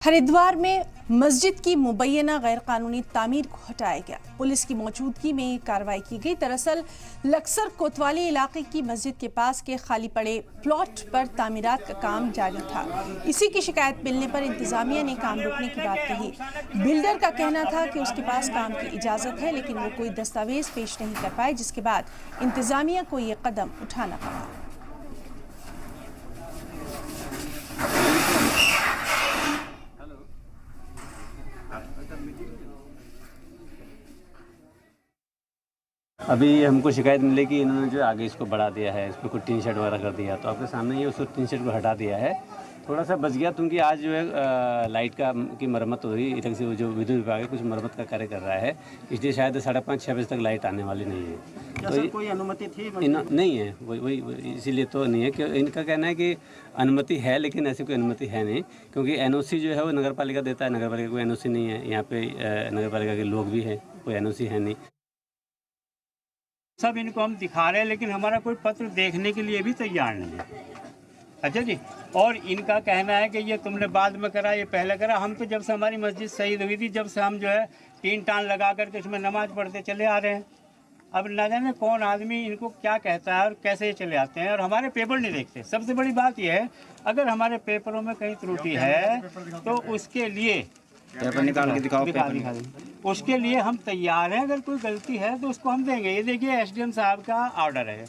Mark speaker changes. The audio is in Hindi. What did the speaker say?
Speaker 1: हरिद्वार में मस्जिद की मुबैना गैरकानूनी तामीर को हटाया गया। पुलिस की मौजूदगी में कार्रवाई की गई। दरअसल लक्सर कोतवाली इलाके की मस्जिद के पास के खाली पड़े प्लॉट पर तामीरात का काम जारी था। इसी की शिकायत मिलने पर इंतजामिया ने काम रोकने की बात कही। बिल्डर का कहना था कि उसके पास काम की इजाजत है, लेकिन वो कोई दस्तावेज पेश नहीं कर पाए, जिसके बाद इंतजामिया को ये कदम उठाना पड़ा।
Speaker 2: अभी हमको शिकायत मिली कि इन्होंने जो आगे इसको बढ़ा दिया है, इसमें कुछ टीन शेड वगैरह कर दिया, तो आपके सामने ये उस टीन शेड को हटा दिया है। थोड़ा सा बच गया क्योंकि आज जो है लाइट की मरम्मत हो रही, इधर से जो विद्युत विभाग है कुछ मरम्मत का कार्य कर रहा है, इसलिए शायद 5:30-6 बजे तक लाइट आने वाली नहीं है।
Speaker 3: तो कोई अनुमति थी
Speaker 2: नहीं है, वही इसीलिए तो नहीं है कि इनका कहना है कि अनुमति है, लेकिन ऐसी कोई अनुमति है नहीं, क्योंकि एनओसी जो है वो नगर पालिका देता है। नगर पालिका कोई एनओसी नहीं है, यहाँ पे नगर पालिका के लोग भी हैं, कोई एनओसी है नहीं।
Speaker 3: सब इनको हम दिखा रहे हैं, लेकिन हमारा कोई पत्र देखने के लिए भी तैयार नहीं है। अच्छा जी, और इनका कहना है कि ये तुमने बाद में करा, ये पहले करा। हम तो जब से हमारी मस्जिद शहीद हुई थी, जब से हम जो है टीन टान लगा करके इसमें नमाज पढ़ते चले आ रहे हैं। अब न जाने कौन आदमी इनको क्या कहता है और कैसे ये चले आते हैं, और हमारे पेपर नहीं देखते। सबसे बड़ी बात यह है, अगर हमारे पेपरों में कहीं त्रुटि है तो उसके लिए
Speaker 4: पेपर निकाल के दिखाओ।
Speaker 3: उसके लिए हम तैयार हैं। अगर कोई गलती है तो उसको हम देंगे। ये देखिए एसडीएम साहब का ऑर्डर है।